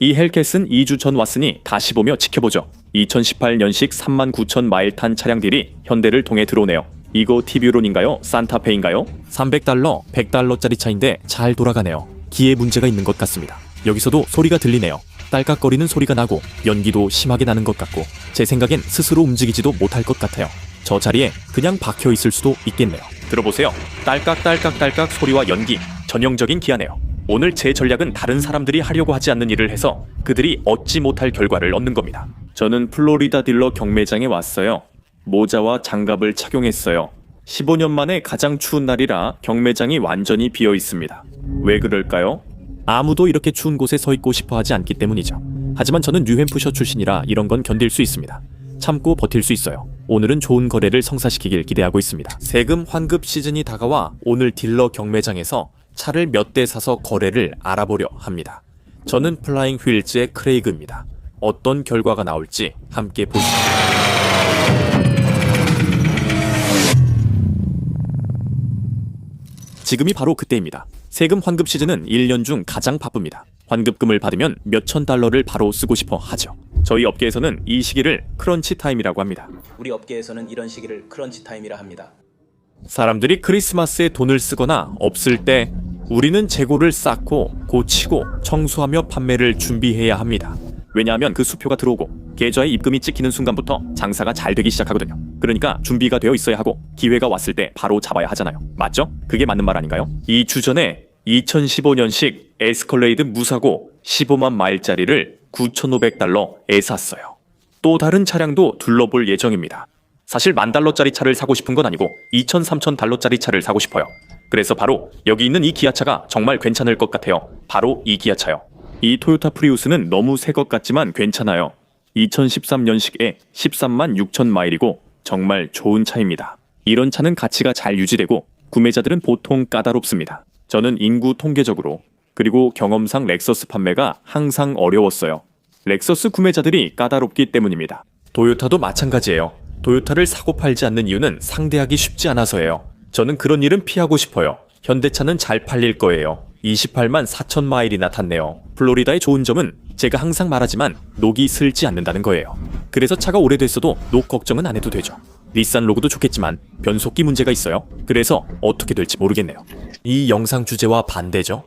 이 헬캣은 2주 전 왔으니 다시 보며 지켜보죠. 2018년식 39,000마일 탄 차량들이 현대를 통해 들어오네요. 이거 티뷰론인가요? 산타페인가요? 300달러, 100달러짜리 차인데 잘 돌아가네요. 기에 문제가 있는 것 같습니다. 여기서도 소리가 들리네요. 딸깍거리는 소리가 나고 연기도 심하게 나는 것 같고 제 생각엔 스스로 움직이지도 못할 것 같아요. 저 자리에 그냥 박혀 있을 수도 있겠네요. 들어보세요. 딸깍딸깍딸깍 소리와 연기, 전형적인 기아네요. 오늘 제 전략은 다른 사람들이 하려고 하지 않는 일을 해서 그들이 얻지 못할 결과를 얻는 겁니다. 저는 플로리다 딜러 경매장에 왔어요. 모자와 장갑을 착용했어요. 15년 만에 가장 추운 날이라 경매장이 완전히 비어 있습니다. 왜 그럴까요? 아무도 이렇게 추운 곳에 서 있고 싶어 하지 않기 때문이죠. 하지만 저는 뉴햄프셔 출신이라 이런 건 견딜 수 있습니다. 참고 버틸 수 있어요. 오늘은 좋은 거래를 성사시키길 기대하고 있습니다. 세금 환급 시즌이 다가와 오늘 딜러 경매장에서 차를 몇 대 사서 거래를 알아보려 합니다. 저는 플라잉 휠즈의 크레이그입니다. 어떤 결과가 나올지 함께 보시죠. 지금이 바로 그때입니다. 세금 환급 시즌은 1년 중 가장 바쁩니다. 환급금을 받으면 몇천 달러를 바로 쓰고 싶어 하죠. 저희 업계에서는 이 시기를 크런치 타임이라고 합니다. 우리 업계에서는 이런 시기를 크런치 타임이라 합니다. 사람들이 크리스마스에 돈을 쓰거나 없을 때 우리는 재고를 쌓고 고치고 청소하며 판매를 준비해야 합니다. 왜냐하면 그 수표가 들어오고 계좌에 입금이 찍히는 순간부터 장사가 잘 되기 시작하거든요. 그러니까 준비가 되어 있어야 하고 기회가 왔을 때 바로 잡아야 하잖아요. 맞죠? 그게 맞는 말 아닌가요? 2주 전에 2015년식 에스컬레이드 무사고 15만 마일짜리를 9,500달러에 샀어요. 또 다른 차량도 둘러볼 예정입니다. 사실 10,000달러짜리 차를 사고 싶은 건 아니고 2,000, 3,000달러짜리 차를 사고 싶어요. 그래서 바로 여기 있는 이 기아차가 정말 괜찮을 것 같아요. 바로 이 기아차요. 이 토요타 프리우스는 너무 새 것 같지만 괜찮아요. 2013년식에 13만 6천 마일이고 정말 좋은 차입니다. 이런 차는 가치가 잘 유지되고 구매자들은 보통 까다롭습니다. 저는 인구 통계적으로 그리고 경험상 렉서스 판매가 항상 어려웠어요. 렉서스 구매자들이 까다롭기 때문입니다. 토요타도 마찬가지예요. 토요타를 사고 팔지 않는 이유는 상대하기 쉽지 않아서예요. 저는 그런 일은 피하고 싶어요. 현대차는 잘 팔릴 거예요. 28만 4천 마일이나 탔네요. 플로리다의 좋은 점은 제가 항상 말하지만 녹이 슬지 않는다는 거예요. 그래서 차가 오래됐어도 녹 걱정은 안 해도 되죠. 닛산 로고도 좋겠지만 변속기 문제가 있어요. 그래서 어떻게 될지 모르겠네요. 이 영상 주제와 반대죠.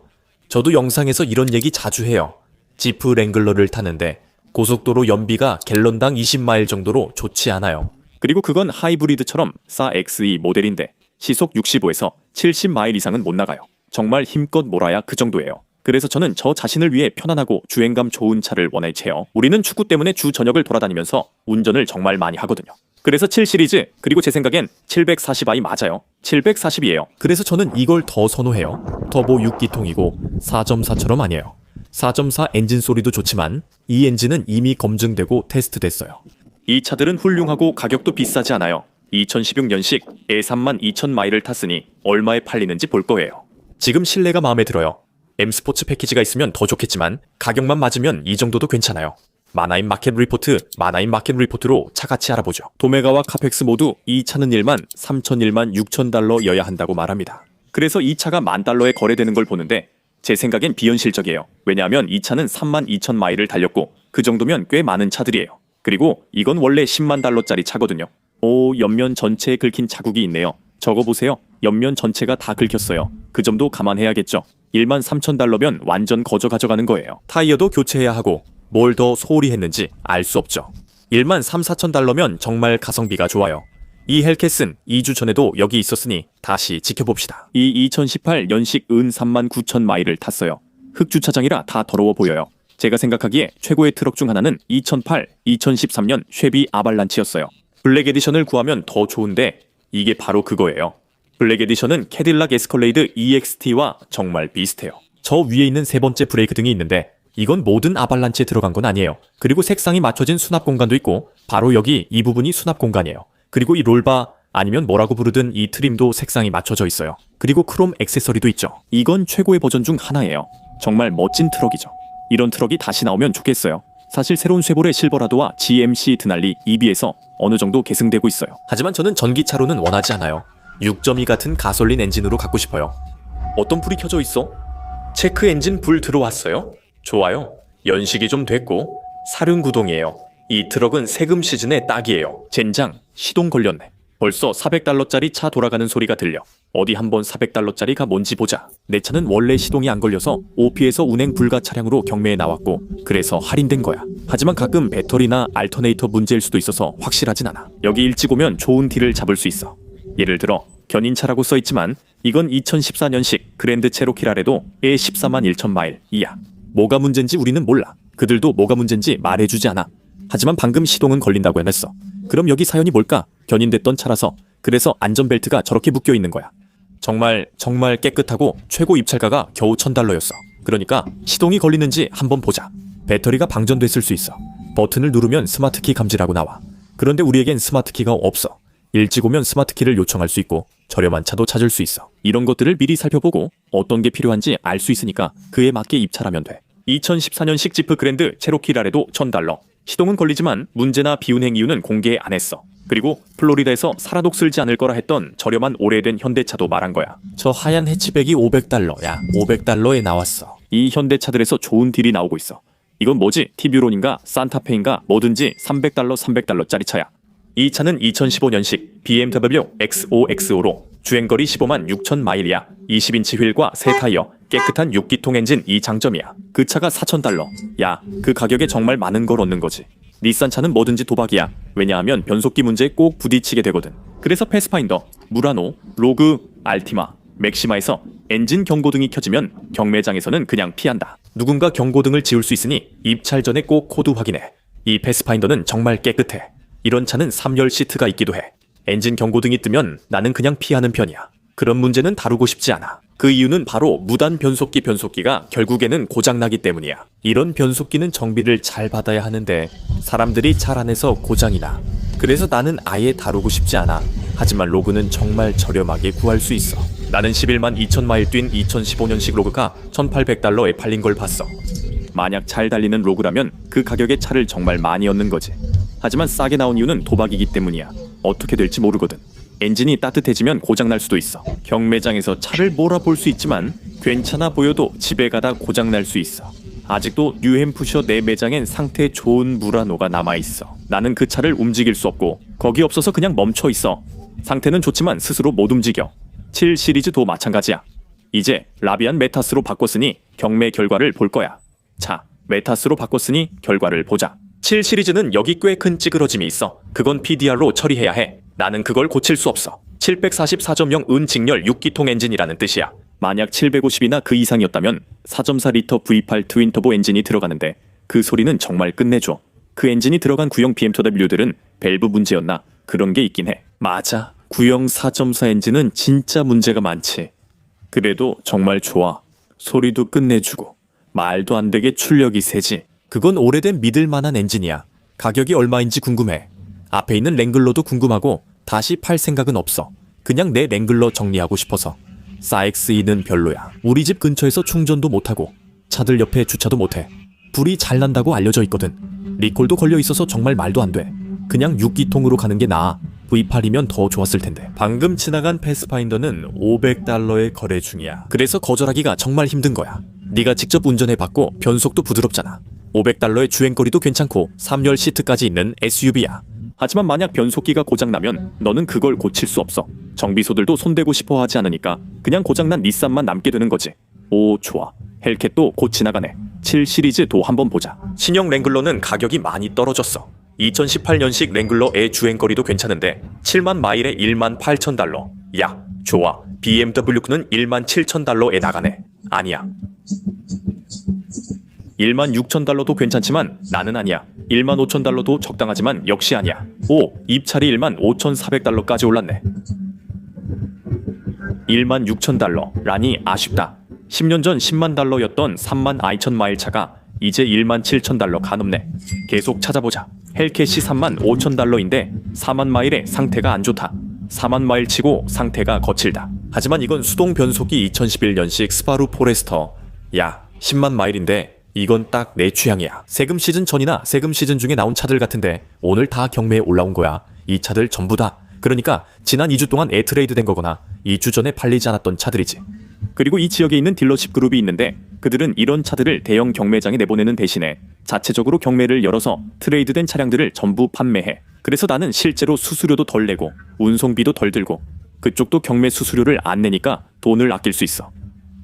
저도 영상에서 이런 얘기 자주 해요. 지프 랭글러를 타는데 고속도로 연비가 갤런당 20마일 정도로 좋지 않아요. 그리고 그건 하이브리드처럼 싸 XE 모델인데 시속 65에서 70마일 이상은 못 나가요. 정말 힘껏 몰아야 그 정도예요. 그래서 저는 저 자신을 위해 편안하고 주행감 좋은 차를 원해채요. 우리는 축구 때문에 주 저녁을 돌아다니면서 운전을 정말 많이 하거든요. 그래서 7 시리즈 그리고 제 생각엔 740i 맞아요. 740이에요. 그래서 저는 이걸 더 선호해요. 터보 6기통이고 4.4처럼 아니에요. 4.4 엔진 소리도 좋지만 이 엔진은 이미 검증되고 테스트됐어요. 이 차들은 훌륭하고 가격도 비싸지 않아요. 2016년식에 3만 2천 마일을 탔으니 얼마에 팔리는지 볼 거예요. 지금 실내가 마음에 들어요. M스포츠 패키지가 있으면 더 좋겠지만 가격만 맞으면 이 정도도 괜찮아요. 마나임 마켓 리포트로 차같이 알아보죠. 도메가와 카펙스 모두 이 차는 1만 6천 달러여야 한다고 말합니다. 그래서 이 차가 10,000달러에 거래되는 걸 보는데 제 생각엔 비현실적이에요. 왜냐하면 이 차는 3만 2천 마일을 달렸고 그 정도면 꽤 많은 차들이에요. 그리고 이건 원래 10만 달러짜리 차거든요. 오, 옆면 전체에 긁힌 자국이 있네요. 저거 보세요. 옆면 전체가 다 긁혔어요. 그 점도 감안해야겠죠. 1만 3천 달러면 완전 거저 가져가는 거예요. 타이어도 교체해야 하고 뭘 더 소홀히 했는지 알 수 없죠. 1만 3, 4천 달러면 정말 가성비가 좋아요. 이 헬캣은 2주 전에도 여기 있었으니 다시 지켜봅시다. 이 2018년식 은 3만 9천 마일을 탔어요. 흙주차장이라 다 더러워 보여요. 제가 생각하기에 최고의 트럭 중 하나는 2008, 2013년 쉐비 아발란치였어요. 블랙 에디션을 구하면 더 좋은데 이게 바로 그거예요. 블랙 에디션은 캐딜락 에스컬레이드 EXT와 정말 비슷해요. 저 위에 있는 세 번째 브레이크 등이 있는데 이건 모든 아발란치에 들어간 건 아니에요. 그리고 색상이 맞춰진 수납 공간도 있고 바로 여기 이 부분이 수납 공간이에요. 그리고 이 롤바 아니면 뭐라고 부르든 이 트림도 색상이 맞춰져 있어요. 그리고 크롬 액세서리도 있죠. 이건 최고의 버전 중 하나예요. 정말 멋진 트럭이죠. 이런 트럭이 다시 나오면 좋겠어요. 사실 새로운 쉐보레 실버라도와 GMC 드날리 EB에서 어느 정도 계승되고 있어요. 하지만 저는 전기차로는 원하지 않아요. 6.2 같은 가솔린 엔진으로 갖고 싶어요. 어떤 불이 켜져 있어? 체크 엔진 불 들어왔어요? 좋아요. 연식이 좀 됐고 사륜구동이에요. 이 트럭은 세금 시즌에 딱이에요. 젠장, 시동 걸렸네. 벌써 400달러짜리 차 돌아가는 소리가 들려. 어디 한번 400달러짜리가 뭔지 보자. 내 차는 원래 시동이 안 걸려서 OP에서 운행 불가 차량으로 경매에 나왔고 그래서 할인된 거야. 하지만 가끔 배터리나 알터네이터 문제일 수도 있어서 확실하진 않아. 여기 일찍 오면 좋은 딜을 잡을 수 있어. 예를 들어 견인차라고 써있지만 이건 2014년식 그랜드 체로키라래도 에 14만 1천 마일이야. 뭐가 문제인지 우리는 몰라. 그들도 뭐가 문제인지 말해주지 않아. 하지만 방금 시동은 걸린다고 해냈어. 그럼 여기 사연이 뭘까? 견인됐던 차라서. 그래서 안전벨트가 저렇게 묶여 있는 거야. 정말 깨끗하고 최고 입찰가가 겨우 $1,000였어. 그러니까 시동이 걸리는지 한번 보자. 배터리가 방전됐을 수 있어. 버튼을 누르면 스마트키 감지라고 나와. 그런데 우리에겐 스마트키가 없어. 일찍 오면 스마트키를 요청할 수 있고 저렴한 차도 찾을 수 있어. 이런 것들을 미리 살펴보고 어떤 게 필요한지 알 수 있으니까 그에 맞게 입찰하면 돼. 2014년식 지프 그랜드 체로키라래도 $1,000. 시동은 걸리지만 문제나 비운행 이유는 공개 안 했어. 그리고 플로리다에서 살아독 쓸지 않을 거라 했던 저렴한 오래된 현대차도 말한 거야. 저 하얀 해치백이 $500야. $500에 나왔어. 이 현대차들에서 좋은 딜이 나오고 있어. 이건 뭐지? 티뷰론인가 산타페인가 뭐든지 $300짜리 차야. 이 차는 2015년식 BMW X5X5로 주행거리 15만 6천 마일이야. 20인치 휠과 새 타이어, 깨끗한 6기통 엔진 이 장점이야. 그 차가 $4,000. 야, 그 가격에 정말 많은 걸 얻는 거지. 닛산 차는 뭐든지 도박이야. 왜냐하면 변속기 문제에 꼭 부딪히게 되거든. 그래서 패스파인더, 무라노, 로그, 알티마, 맥시마에서 엔진 경고등이 켜지면 경매장에서는 그냥 피한다. 누군가 경고등을 지울 수 있으니 입찰 전에 꼭 코드 확인해. 이 패스파인더는 정말 깨끗해. 이런 차는 3열 시트가 있기도 해. 엔진 경고등이 뜨면 나는 그냥 피하는 편이야. 그런 문제는 다루고 싶지 않아. 그 이유는 바로 무단 변속기가 결국에는 고장나기 때문이야. 이런 변속기는 정비를 잘 받아야 하는데 사람들이 잘 안 해서 고장이 나. 그래서 나는 아예 다루고 싶지 않아. 하지만 로그는 정말 저렴하게 구할 수 있어. 나는 11만 2천 마일 뛴 2015년식 로그가 $1,800에 팔린 걸 봤어. 만약 잘 달리는 로그라면 그 가격에 차를 정말 많이 얻는 거지. 하지만 싸게 나온 이유는 도박이기 때문이야. 어떻게 될지 모르거든. 엔진이 따뜻해지면 고장날 수도 있어. 경매장에서 차를 몰아볼 수 있지만 괜찮아 보여도 집에 가다 고장날 수 있어. 아직도 뉴햄프셔 내 매장엔 상태 좋은 무라노가 남아있어. 나는 그 차를 움직일 수 없고 거기 없어서 그냥 멈춰있어. 상태는 좋지만 스스로 못 움직여. 7 시리즈도 마찬가지야. 이제 라비안 메타스로 바꿨으니 경매 결과를 볼 거야. 자, 메타스로 바꿨으니 결과를 보자. 7 시리즈는 여기 꽤 큰 찌그러짐이 있어. 그건 PDR로 처리해야 해. 나는 그걸 고칠 수 없어. 744.0 은직렬 6기통 엔진이라는 뜻이야. 만약 750이나 그 이상이었다면 4.4리터 V8 트윈터보 엔진이 들어가는데 그 소리는 정말 끝내줘. 그 엔진이 들어간 구형 BMW들은 밸브 문제였나? 그런 게 있긴 해. 맞아. 구형 4.4 엔진은 진짜 문제가 많지. 그래도 정말 좋아. 소리도 끝내주고 말도 안 되게 출력이 세지. 그건 오래된 믿을만한 엔진이야. 가격이 얼마인지 궁금해. 앞에 있는 랭글러도 궁금하고 다시 팔 생각은 없어. 그냥 내 랭글러 정리하고 싶어서. 사엑스이는 별로야. 우리 집 근처에서 충전도 못하고 차들 옆에 주차도 못해. 불이 잘 난다고 알려져 있거든. 리콜도 걸려 있어서 정말 말도 안 돼. 그냥 6기통으로 가는 게 나아. V8이면 더 좋았을 텐데. 방금 지나간 패스파인더는 $500에 거래 중이야. 그래서 거절하기가 정말 힘든 거야. 네가 직접 운전해봤고 변속도 부드럽잖아. $500의 주행거리도 괜찮고 3열 시트까지 있는 SUV야. 하지만 만약 변속기가 고장나면 너는 그걸 고칠 수 없어. 정비소들도 손대고 싶어 하지 않으니까 그냥 고장난 닛산만 남게 되는 거지. 오, 좋아. 헬캣도 곧 지나가네. 7 시리즈도 한번 보자. 신형 랭글러는 가격이 많이 떨어졌어. 2018년식 랭글러의 주행거리도 괜찮은데 7만 마일에 $18,000. 야, 좋아. BMW는 $17,000에 나가네. 아니야. $16,000도 괜찮지만 나는 아니야. $15,000도 적당하지만 역시 아니야. 오, 입찰이 $15,400까지 올랐네. $16,000라니 아쉽다. 10년 전 $100,000였던 3만 2천 마일 차가 이제 $17,000 가넘네. 계속 찾아보자. 헬캣이 $35,000인데 4만 마일에 상태가 안 좋다. 4만 마일 치고 상태가 거칠다. 하지만 이건 수동 변속기 2011년식 스바루 포레스터. 야, 10만 마일인데 이건 딱 내 취향이야. 세금 시즌 전이나 세금 시즌 중에 나온 차들 같은데 오늘 다 경매에 올라온 거야. 이 차들 전부 다. 그러니까 지난 2주 동안 에트레이드 된 거거나 2주 전에 팔리지 않았던 차들이지. 그리고 이 지역에 있는 딜러십 그룹이 있는데 그들은 이런 차들을 대형 경매장에 내보내는 대신에 자체적으로 경매를 열어서 트레이드된 차량들을 전부 판매해. 그래서 나는 실제로 수수료도 덜 내고 운송비도 덜 들고 그쪽도 경매 수수료를 안 내니까 돈을 아낄 수 있어.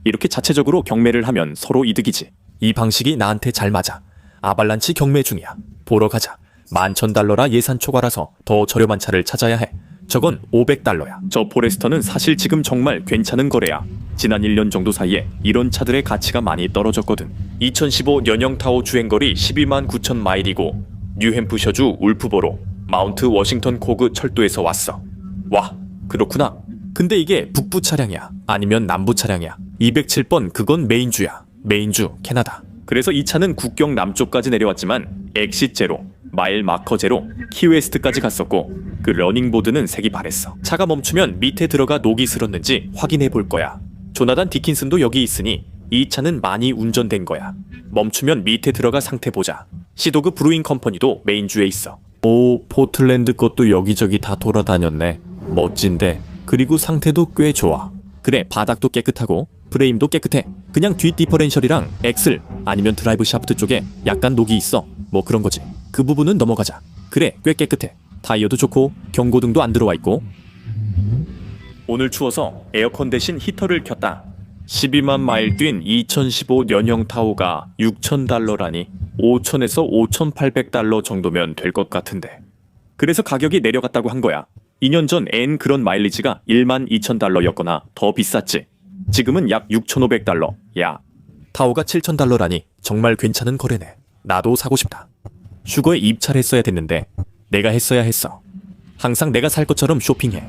이렇게 자체적으로 경매를 하면 서로 이득이지. 이 방식이 나한테 잘 맞아. 아발란치 경매 중이야. 보러 가자. $11,000라 예산 초과라서 더 저렴한 차를 찾아야 해. 저건 $500야. 저 포레스터는 사실 지금 정말 괜찮은 거래야. 지난 1년 정도 사이에 이런 차들의 가치가 많이 떨어졌거든. 2015 연영타오 주행거리 129,000마일이고 뉴햄프셔주 울프보로 마운트 워싱턴 코그 철도에서 왔어. 와, 그렇구나. 근데 이게 북부 차량이야. 아니면 남부 차량이야. 207번 그건 메인주야. 메인주, 캐나다. 그래서 이 차는 국경 남쪽까지 내려왔지만 엑싯 제로, 마일 마커 제로, 키웨스트까지 갔었고 그 러닝보드는 색이 바랬어. 차가 멈추면 밑에 들어가 녹이 슬었는지 확인해 볼 거야. 조나단 디킨슨도 여기 있으니 이 차는 많이 운전된 거야. 멈추면 밑에 들어가 상태 보자. 시도그 브루잉 컴퍼니도 메인주에 있어. 오, 포틀랜드 것도 여기저기 다 돌아다녔네. 멋진데. 그리고 상태도 꽤 좋아. 그래, 바닥도 깨끗하고 프레임도 깨끗해. 그냥 뒷 디퍼렌셜이랑 엑슬 아니면 드라이브 샤프트 쪽에 약간 녹이 있어. 뭐 그런 거지. 그 부분은 넘어가자. 그래, 꽤 깨끗해. 타이어도 좋고 경고등도 안 들어와 있고. 오늘 추워서 에어컨 대신 히터를 켰다. 12만 마일 뛴 2015 연형 타오가 $6,000라니 5,000에서 $5,800 정도면 될 것 같은데. 그래서 가격이 내려갔다고 한 거야. 2년 전 N 그런 마일리지가 $12,000였거나 더 비쌌지. 지금은 약 $6,500. 야, 타오가 $7,000라니 정말 괜찮은 거래네. 나도 사고 싶다. 슈거에 입찰했어야 됐는데 내가 했어야 했어. 항상 내가 살 것처럼 쇼핑해.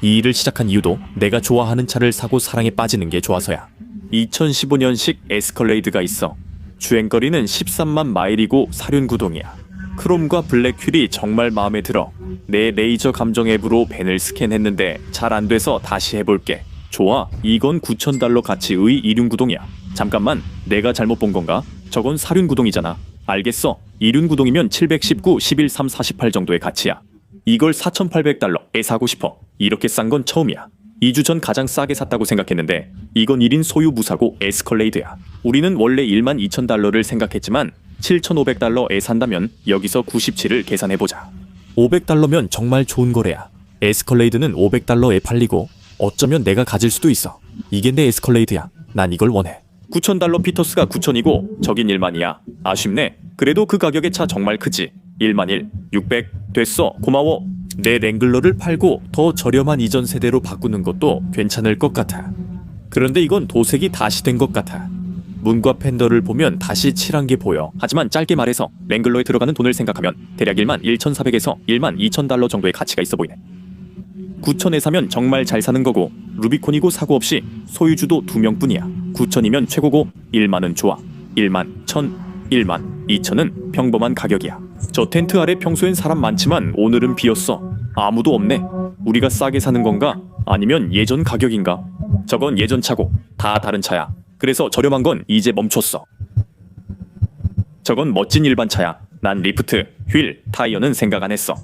이 일을 시작한 이유도 내가 좋아하는 차를 사고 사랑에 빠지는 게 좋아서야. 2015년식 에스컬레이드가 있어. 주행거리는 13만 마일이고 사륜구동이야. 크롬과 블랙 휠이 정말 마음에 들어. 내 레이저 감정 앱으로 벤을 스캔했는데 잘 안 돼서 다시 해볼게. 좋아, 이건 $9,000 가치의 이륜구동이야. 잠깐만, 내가 잘못 본 건가? 저건 사륜구동이잖아. 알겠어, 이륜구동이면 719, 11, 3, 48 정도의 가치야. 이걸 $4,800에 사고 싶어. 이렇게 싼 건 처음이야. 2주 전 가장 싸게 샀다고 생각했는데 이건 1인 소유 무사고 에스컬레이드야. 우리는 원래 $12,000를 생각했지만 $7,500에 산다면 여기서 97을 계산해보자. $500면 정말 좋은 거래야. 에스컬레이드는 $500에 팔리고 어쩌면 내가 가질 수도 있어. 이게 내 에스컬레이드야. 난 이걸 원해. $9,000 피터스가 9,000이고 저긴 10,000이야. 아쉽네. 그래도 그 가격의 차 정말 크지. 10,000, 600 됐어. 고마워. 내 랭글러를 팔고 더 저렴한 이전 세대로 바꾸는 것도 괜찮을 것 같아. 그런데 이건 도색이 다시 된 것 같아. 문과 팬더를 보면 다시 칠한 게 보여. 하지만 짧게 말해서 랭글러에 들어가는 돈을 생각하면 대략 11,400에서 12,000 정도의 가치가 있어 보이네. 9,000에 사면 정말 잘 사는 거고 루비콘이고 사고 없이 소유주도 2명뿐이야. 9,000이면 최고고 10,000은 좋아. 10,000, 1,000, 10,000, 2,000은 평범한 가격이야. 저 텐트 아래 평소엔 사람 많지만 오늘은 비었어. 아무도 없네. 우리가 싸게 사는 건가? 아니면 예전 가격인가? 저건 예전 차고 다 다른 차야. 그래서 저렴한 건 이제 멈췄어. 저건 멋진 일반 차야. 난 리프트, 휠, 타이어는 생각 안 했어.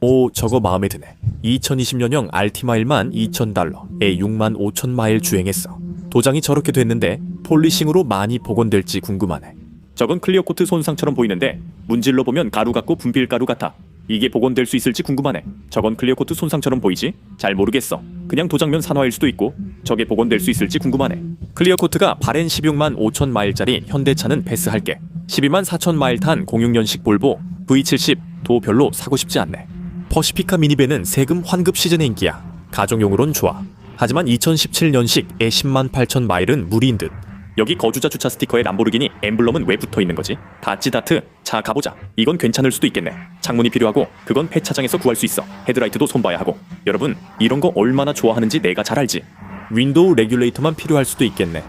오, 저거 마음에 드네. 2020년형 알티마 12,000달러에 65,000마일 주행했어. 도장이 저렇게 됐는데 폴리싱으로 많이 복원될지 궁금하네. 저건 클리어코트 손상처럼 보이는데 문질러 보면 가루 같고 분필가루 같아. 이게 복원될 수 있을지 궁금하네. 저건 클리어코트 손상처럼 보이지? 잘 모르겠어. 그냥 도장면 산화일 수도 있고 저게 복원될 수 있을지 궁금하네. 클리어코트가 발엔 16만 5천 마일짜리 현대차는 패스할게. 12만 4천 마일 탄 06년식 볼보 V70도 별로 사고 싶지 않네. 퍼시피카 미니밴은 세금 환급 시즌의 인기야. 가정용으론 좋아. 하지만 2017년식에 10만 8천 마일은 무리인 듯. 여기 거주자 주차 스티커에 람보르기니 엠블럼은 왜 붙어있는 거지? 다찌다트. 자, 가보자. 이건 괜찮을 수도 있겠네. 창문이 필요하고 그건 폐차장에서 구할 수 있어. 헤드라이트도 손봐야 하고. 여러분, 이런 거 얼마나 좋아하는지 내가 잘 알지. 윈도우 레귤레이터만 필요할 수도 있겠네.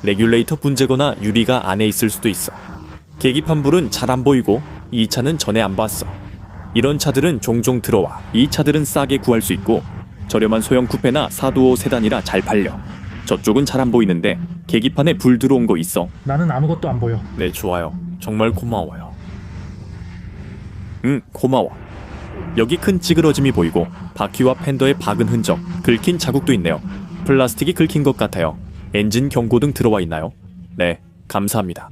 레귤레이터 문제거나 유리가 안에 있을 수도 있어. 계기판 불은 잘 안 보이고 이 차는 전에 안 봤어. 이런 차들은 종종 들어와. 이 차들은 싸게 구할 수 있고 저렴한 소형 쿠페나 사두오 세단이라 잘 팔려. 저쪽은 잘 안 보이는데 계기판에 불 들어온 거 있어. 나는 아무것도 안 보여. 네, 좋아요. 정말 고마워요. 고마워. 여기 큰 찌그러짐이 보이고 바퀴와 팬더의 박은 흔적, 긁힌 자국도 있네요. 플라스틱이 긁힌 것 같아요. 엔진 경고등 들어와 있나요? 네, 감사합니다.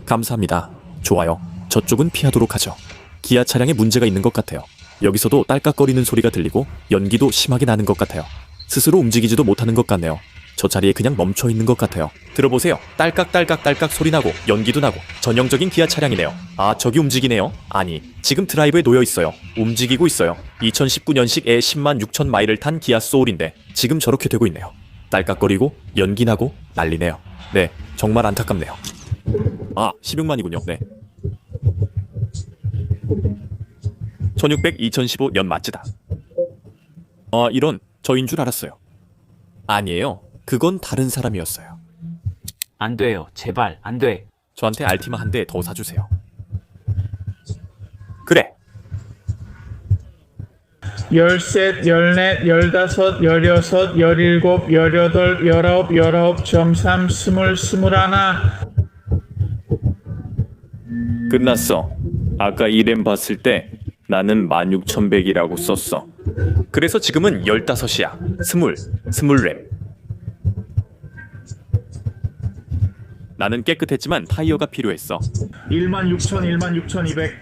감사합니다. 좋아요. 저쪽은 피하도록 하죠. 기아 차량에 문제가 있는 것 같아요. 여기서도 딸깍거리는 소리가 들리고 연기도 심하게 나는 것 같아요. 스스로 움직이지도 못하는 것 같네요. 저 자리에 그냥 멈춰 있는 것 같아요. 들어보세요. 딸깍딸깍딸깍 소리 나고 연기도 나고 전형적인 기아 차량이네요. 아, 저기 움직이네요. 아니, 지금 드라이브에 놓여 있어요. 움직이고 있어요. 2019년식에 10만 6천 마일을 탄 기아 소울인데 지금 저렇게 되고 있네요. 딸깍거리고 연기 나고 난리네요. 네, 정말 안타깝네요. 아, 16만이군요. 네. 1600 2015년 마츠다. 아, 이런, 저인 줄 알았어요. 아니에요. 그건 다른 사람이었어요. 안 돼요. 제발, 안 돼. 저한테 알티마 한 대 더 사주세요. 그래. 13, 14, 15, 16, 17, 18, 19, 19.3, 20, 21. 끝났어. 아까 이램 봤을 때 나는 16,100이라고 썼어. 그래서 지금은 15이야. 20램. 나는 깨끗했지만 타이어가 필요했어. 16,000, 16,200.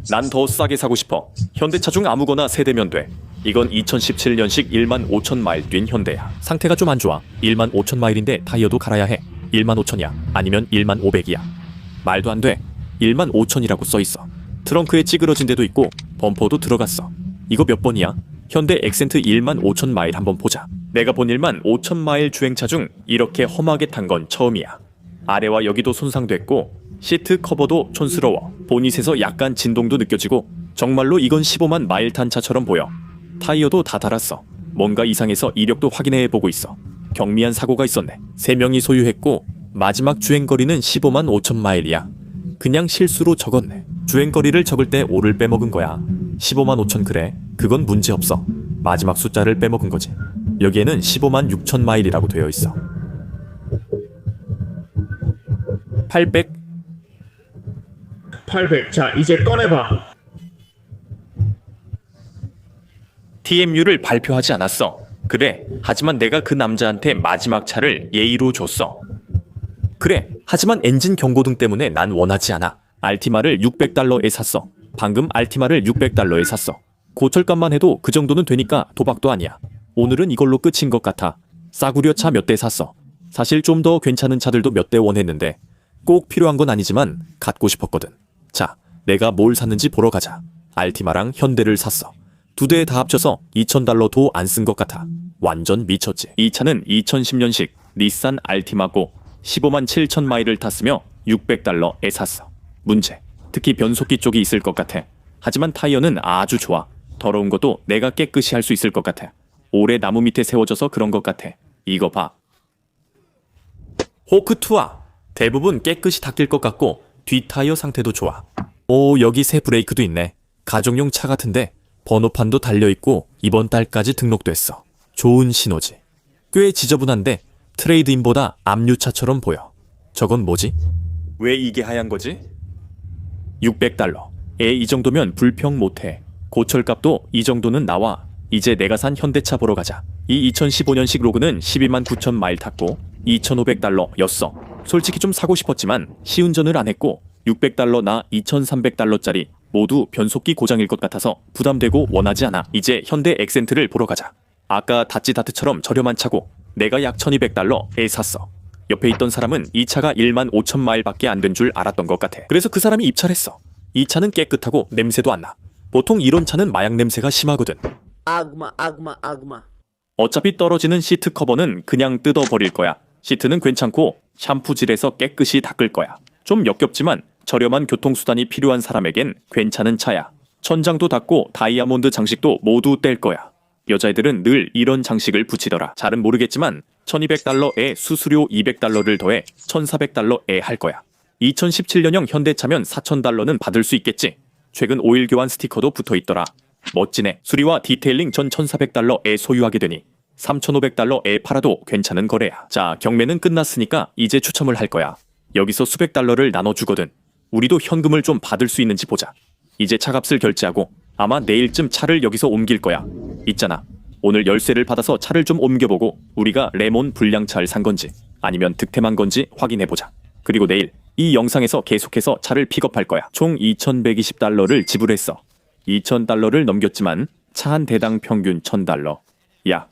난 더 싸게 사고 싶어. 현대차 중 아무거나 세대면 돼. 이건 2017년식 1만 5천 마일 뛴 현대야. 상태가 좀 안 좋아. 1만 5천 마일인데 타이어도 갈아야 해. 1만 5천이야. 아니면 1만 500이야. 말도 안 돼. 1만 5천이라고 써있어. 트렁크에 찌그러진 데도 있고 범퍼도 들어갔어. 이거 몇 번이야? 현대 엑센트 1만 5천 마일 한번 보자. 내가 본 1만 5천 마일 주행차 중 이렇게 험하게 탄 건 처음이야. 아래와 여기도 손상됐고 시트 커버도 촌스러워. 보닛에서 약간 진동도 느껴지고 정말로 이건 15만 마일 탄 차처럼 보여. 타이어도 다 닳았어. 뭔가 이상해서 이력도 확인해보고 있어. 경미한 사고가 있었네. 3명이 소유했고 마지막 주행거리는 15만 5천 마일이야. 그냥 실수로 적었네. 주행거리를 적을 때 5를 빼먹은 거야. 15만 5천 그래. 그건 문제없어. 마지막 숫자를 빼먹은 거지. 여기에는 15만 6천 마일이라고 되어 있어. 800. 800. 자, 이제 꺼내봐. TMU를 발표하지 않았어. 그래. 하지만 내가 그 남자한테 마지막 차를 예의로 줬어. 그래. 하지만 엔진 경고등 때문에 난 원하지 않아. 알티마를 600달러에 샀어. 방금 알티마를 600달러에 샀어. 고철값만 해도 그 정도는 되니까 도박도 아니야. 오늘은 이걸로 끝인 것 같아. 싸구려 차 몇 대 샀어. 사실 좀 더 괜찮은 차들도 몇 대 원했는데 꼭 필요한 건 아니지만 갖고 싶었거든. 자, 내가 뭘 샀는지 보러 가자. 알티마랑 현대를 샀어. 두 대 다 합쳐서 2,000달러도 안 쓴 것 같아. 완전 미쳤지. 이 차는 2010년식 닛산 알티마고 15만 7천 마일을 탔으며 600달러에 샀어. 문제. 특히 변속기 쪽이 있을 것 같아. 하지만 타이어는 아주 좋아. 더러운 것도 내가 깨끗이 할 수 있을 것 같아. 오래 나무 밑에 세워져서 그런 것 같아. 이거 봐. 호크2아. 대부분 깨끗이 닦일 것 같고 뒷타이어 상태도 좋아. 오, 여기 새 브레이크도 있네. 가정용 차 같은데 번호판도 달려있고 이번 달까지 등록됐어. 좋은 신호지. 꽤 지저분한데 트레이드인보다 압류차처럼 보여. 저건 뭐지? 왜 이게 하얀 거지? 600달러. 이 정도면 불평 못해. 고철값도 이 정도는 나와. 이제 내가 산 현대차 보러 가자. 이 2015년식 로그는 12만 9천 마일 탔고 2,500달러였어. 솔직히 좀 사고 싶었지만 시운전을 안 했고 600달러나 2,300달러짜리 모두 변속기 고장일 것 같아서 부담되고 원하지 않아. 이제 현대 엑센트를 보러 가자. 아까 다찌다트처럼 저렴한 차고 내가 약 1,200달러에 샀어. 옆에 있던 사람은 이 차가 1만 5천 마일밖에 안 된 줄 알았던 것 같아. 그래서 그 사람이 입찰했어. 이 차는 깨끗하고 냄새도 안 나. 보통 이런 차는 마약 냄새가 심하거든. 악마. 어차피 떨어지는 시트 커버는 그냥 뜯어버릴 거야. 시트는 괜찮고 샴푸질에서 깨끗이 닦을 거야. 좀 역겹지만 저렴한 교통수단이 필요한 사람에겐 괜찮은 차야. 천장도 닦고 다이아몬드 장식도 모두 뗄 거야. 여자애들은 늘 이런 장식을 붙이더라. 잘은 모르겠지만 1,200달러에 수수료 200달러를 더해 1,400달러에 할 거야. 2017년형 현대차면 4,000달러는 받을 수 있겠지. 최근 오일 교환 스티커도 붙어있더라. 멋지네. 수리와 디테일링 전 1,400달러에 소유하게 되니 3,500달러에 팔아도 괜찮은 거래야. 자, 경매는 끝났으니까 이제 추첨을 할 거야. 여기서 수백 달러를 나눠주거든. 우리도 현금을 좀 받을 수 있는지 보자. 이제 차값을 결제하고 아마 내일쯤 차를 여기서 옮길 거야. 있잖아. 오늘 열쇠를 받아서 차를 좀 옮겨보고 우리가 레몬 불량차를 산 건지 아니면 득템한 건지 확인해보자. 그리고 내일 이 영상에서 계속해서 차를 픽업할 거야. 총 2120달러를 지불했어. 2000달러를 넘겼지만 차 한 대당 평균 1000달러. 야,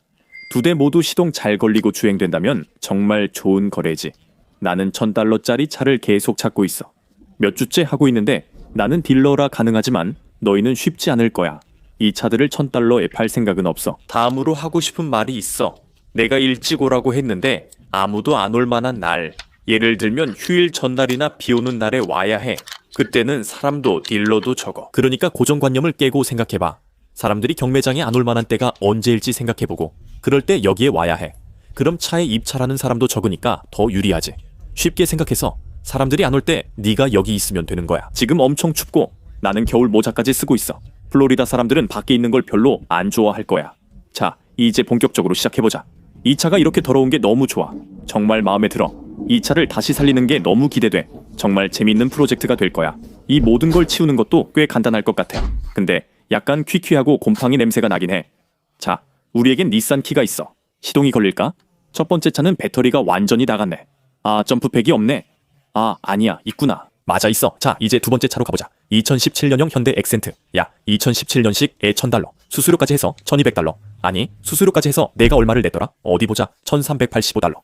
두 대 모두 시동 잘 걸리고 주행된다면 정말 좋은 거래지. 나는 1000달러짜리 차를 계속 찾고 있어. 몇 주째 하고 있는데 나는 딜러라 가능하지만 너희는 쉽지 않을 거야. 이 차들을 1000달러에 팔 생각은 없어. 다음으로 하고 싶은 말이 있어. 내가 일찍 오라고 했는데 아무도 안 올 만한 날. 예를 들면 휴일 전날이나 비 오는 날에 와야 해. 그때는 사람도 딜러도 적어. 그러니까 고정관념을 깨고 생각해봐. 사람들이 경매장에 안 올 만한 때가 언제일지 생각해보고 그럴 때 여기에 와야 해. 그럼 차에 입찰하는 사람도 적으니까 더 유리하지. 쉽게 생각해서 사람들이 안 올 때 네가 여기 있으면 되는 거야. 지금 엄청 춥고 나는 겨울 모자까지 쓰고 있어. 플로리다 사람들은 밖에 있는 걸 별로 안 좋아할 거야. 자, 이제 본격적으로 시작해보자. 이 차가 이렇게 더러운 게 너무 좋아. 정말 마음에 들어. 이 차를 다시 살리는 게 너무 기대돼. 정말 재밌는 프로젝트가 될 거야. 이 모든 걸 치우는 것도 꽤 간단할 것 같아. 근데 약간 퀴퀴하고 곰팡이 냄새가 나긴 해. 자, 우리에겐 닛산 키가 있어. 시동이 걸릴까? 첫 번째 차는 배터리가 완전히 나갔네. 아, 점프팩이 없네. 아, 아니야, 있구나. 맞아, 있어. 자, 이제 두 번째 차로 가보자. 2017년형 현대 엑센트. 야, 2017년식에 1000달러. 수수료까지 해서 1200달러. 아니, 수수료까지 해서 내가 얼마를 냈더라? 어디 보자. 1385달러.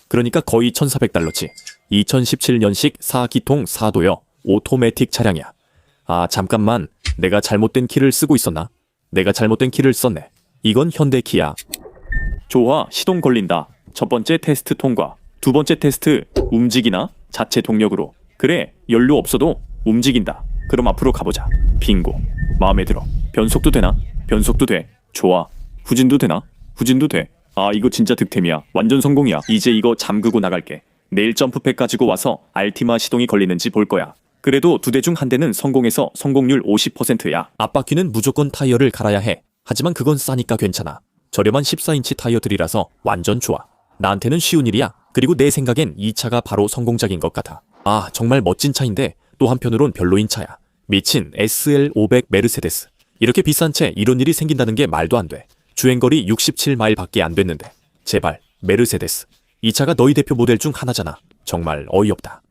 그러니까 거의 1400달러치. 2017년식 4기통 4도여. 오토매틱 차량이야. 아, 잠깐만. 내가 잘못된 키를 쓰고 있었나? 내가 잘못된 키를 썼네. 이건 현대 키야. 좋아, 시동 걸린다. 첫 번째 테스트 통과. 두 번째 테스트, 움직이나? 자체 동력으로. 그래, 연료 없어도 움직인다. 그럼 앞으로 가보자. 빙고. 마음에 들어. 변속도 되나? 변속도 돼. 좋아. 후진도 되나? 후진도 돼. 아, 이거 진짜 득템이야. 완전 성공이야. 이제 이거 잠그고 나갈게. 내일 점프팩 가지고 와서 알티마 시동이 걸리는지 볼 거야. 그래도 두 대 중 한 대는 성공해서 성공률 50%야. 앞바퀴는 무조건 타이어를 갈아야 해. 하지만 그건 싸니까 괜찮아. 저렴한 14인치 타이어들이라서 완전 좋아. 나한테는 쉬운 일이야. 그리고 내 생각엔 이 차가 바로 성공작인 것 같아. 아, 정말 멋진 차인데 또 한편으론 별로인 차야. 미친 SL500 메르세데스. 이렇게 비싼 채 이런 일이 생긴다는 게 말도 안 돼. 주행거리 67마일 밖에 안 됐는데. 제발, 메르세데스. 이 차가 너희 대표 모델 중 하나잖아. 정말 어이없다.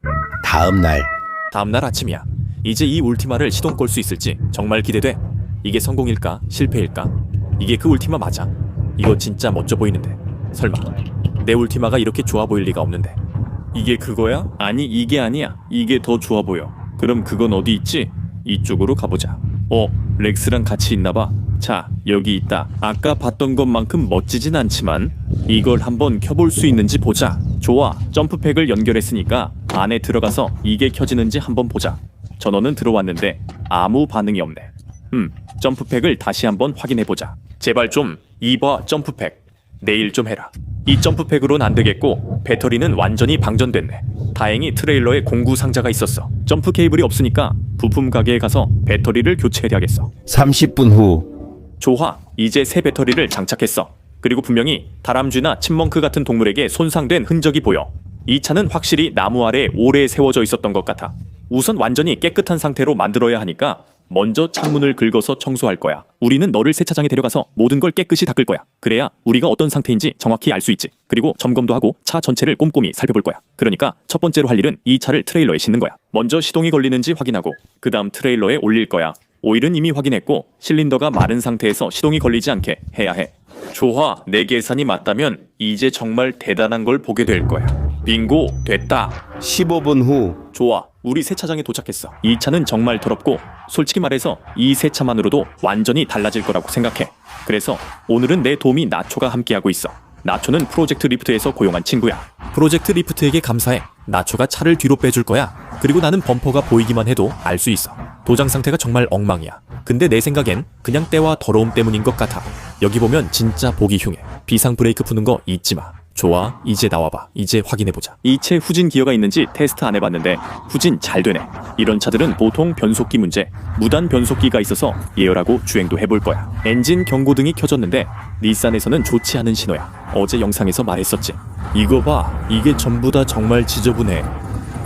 다음날 아침이야. 이제 이 울티마를 시동 걸 수 있을지 정말 기대돼. 이게 성공일까? 실패일까? 이게 그 울티마 맞아? 이거 진짜 멋져 보이는데. 설마 내 울티마가 이렇게 좋아 보일 리가 없는데. 이게 그거야? 아니, 이게 아니야. 이게 더 좋아 보여. 그럼 그건 어디 있지? 이쪽으로 가보자. 렉스랑 같이 있나봐. 자, 여기 있다. 아까 봤던 것만큼 멋지진 않지만 이걸 한번 켜볼 수 있는지 보자. 좋아, 점프팩을 연결했으니까 안에 들어가서 이게 켜지는지 한번 보자. 전원은 들어왔는데 아무 반응이 없네. 점프팩을 다시 한번 확인해보자. 제발 좀 이봐, 점프팩. 내일 좀 해라. 이 점프팩으로는 안 되겠고 배터리는 완전히 방전됐네. 다행히 트레일러에 공구 상자가 있었어. 점프 케이블이 없으니까 부품 가게에 가서 배터리를 교체해야겠어. 30분 후. 좋아, 이제 새 배터리를 장착했어. 그리고 분명히 다람쥐나 침멍크 같은 동물에게 손상된 흔적이 보여. 이 차는 확실히 나무 아래 오래 세워져 있었던 것 같아. 우선 완전히 깨끗한 상태로 만들어야 하니까 먼저 창문을 긁어서 청소할 거야. 우리는 너를 세차장에 데려가서 모든 걸 깨끗이 닦을 거야. 그래야 우리가 어떤 상태인지 정확히 알 수 있지. 그리고 점검도 하고 차 전체를 꼼꼼히 살펴볼 거야. 그러니까 첫 번째로 할 일은 이 차를 트레일러에 싣는 거야. 먼저 시동이 걸리는지 확인하고 그 다음 트레일러에 올릴 거야. 오일은 이미 확인했고 실린더가 마른 상태에서 시동이 걸리지 않게 해야 해. 좋아, 내 계산이 맞다면 이제 정말 대단한 걸 보게 될 거야. 빙고, 됐다. 15분 후. 좋아, 우리 세차장에 도착했어. 이 차는 정말 더럽고 솔직히 말해서 이 세차만으로도 완전히 달라질 거라고 생각해. 그래서 오늘은 내 도우미 나초가 함께하고 있어. 나초는 프로젝트 리프트에서 고용한 친구야. 프로젝트 리프트에게 감사해. 나초가 차를 뒤로 빼줄 거야. 그리고 나는 범퍼가 보이기만 해도 알 수 있어. 도장 상태가 정말 엉망이야. 근데 내 생각엔 그냥 때와 더러움 때문인 것 같아. 여기 보면 진짜 보기 흉해. 비상 브레이크 푸는 거 잊지 마. 좋아, 이제 나와봐. 이제 확인해보자. 이 채 후진 기어가 있는지 테스트 안 해봤는데 후진 잘 되네. 이런 차들은 보통 변속기 문제, 무단 변속기가 있어서 예열하고 주행도 해볼 거야. 엔진 경고등이 켜졌는데 닛산에서는 좋지 않은 신호야. 어제 영상에서 말했었지. 이거 봐, 이게 전부 다 정말 지저분해.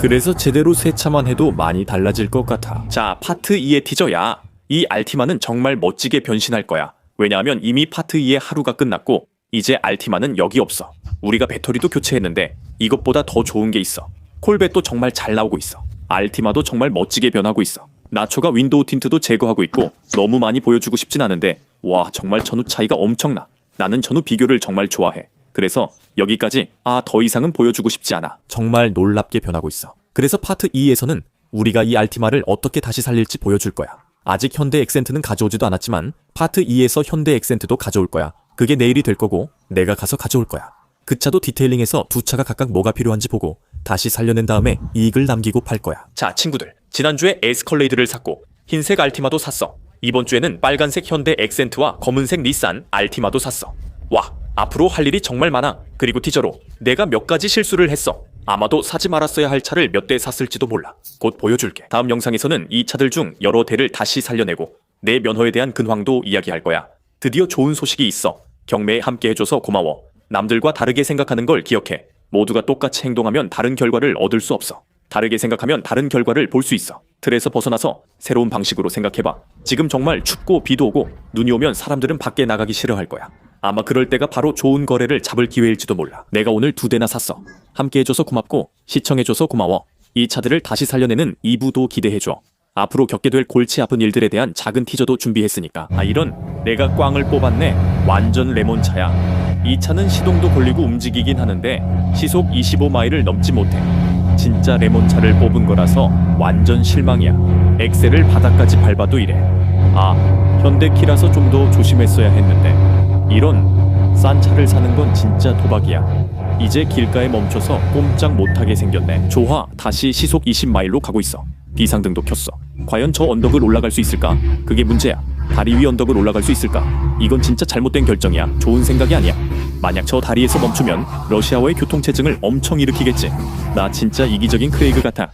그래서 제대로 세차만 해도 많이 달라질 것 같아. 자, 파트 2의 티저야. 이 알티마는 정말 멋지게 변신할 거야. 왜냐하면 이미 파트 2의 하루가 끝났고 이제 알티마는 여기 없어. 우리가 배터리도 교체했는데 이것보다 더 좋은 게 있어. 콜벳도 정말 잘 나오고 있어. 알티마도 정말 멋지게 변하고 있어. 나초가 윈도우 틴트도 제거하고 있고 너무 많이 보여주고 싶진 않은데 와, 정말 전후 차이가 엄청나. 나는 전후 비교를 정말 좋아해. 그래서 여기까지. 더 이상은 보여주고 싶지 않아. 정말 놀랍게 변하고 있어. 그래서 파트 2에서는 우리가 이 알티마를 어떻게 다시 살릴지 보여줄 거야. 아직 현대 엑센트는 가져오지도 않았지만 파트 2에서 현대 엑센트도 가져올 거야. 그게 내일이 될 거고 내가 가서 가져올 거야. 그 차도 디테일링해서 두 차가 각각 뭐가 필요한지 보고 다시 살려낸 다음에 이익을 남기고 팔 거야. 자, 친구들, 지난주에 에스컬레이드를 샀고 흰색 알티마도 샀어. 이번 주에는 빨간색 현대 엑센트와 검은색 닛산 알티마도 샀어. 와, 앞으로 할 일이 정말 많아. 그리고 티저로 내가 몇 가지 실수를 했어. 아마도 사지 말았어야 할 차를 몇 대 샀을지도 몰라. 곧 보여줄게. 다음 영상에서는 이 차들 중 여러 대를 다시 살려내고 내 면허에 대한 근황도 이야기할 거야. 드디어 좋은 소식이 있어. 경매에 함께 해줘서 고마워. 남들과 다르게 생각하는 걸 기억해. 모두가 똑같이 행동하면 다른 결과를 얻을 수 없어. 다르게 생각하면 다른 결과를 볼 수 있어. 틀에서 벗어나서 새로운 방식으로 생각해봐. 지금 정말 춥고 비도 오고 눈이 오면 사람들은 밖에 나가기 싫어할 거야. 아마 그럴 때가 바로 좋은 거래를 잡을 기회일지도 몰라. 내가 오늘 2대나 샀어. 함께 해줘서 고맙고 시청해줘서 고마워. 이 차들을 다시 살려내는 2부도 기대해줘. 앞으로 겪게 될 골치 아픈 일들에 대한 작은 티저도 준비했으니까. 이런, 내가 꽝을 뽑았네. 완전 레몬차야. 이 차는 시동도 걸리고 움직이긴 하는데 시속 25마일을 넘지 못해. 진짜 레몬차를 뽑은 거라서 완전 실망이야. 엑셀을 바닥까지 밟아도 이래. 현대키라서 좀 더 조심했어야 했는데. 이런 싼 차를 사는 건 진짜 도박이야. 이제 길가에 멈춰서 꼼짝 못하게 생겼네. 좋아, 다시 시속 20마일로 가고 있어. 비상등도 켰어. 과연 저 언덕을 올라갈 수 있을까? 그게 문제야. 다리 위 언덕을 올라갈 수 있을까? 이건 진짜 잘못된 결정이야. 좋은 생각이 아니야. 만약 저 다리에서 멈추면 러시아어의 교통체증을 엄청 일으키겠지. 나 진짜 이기적인 크레이그 같아.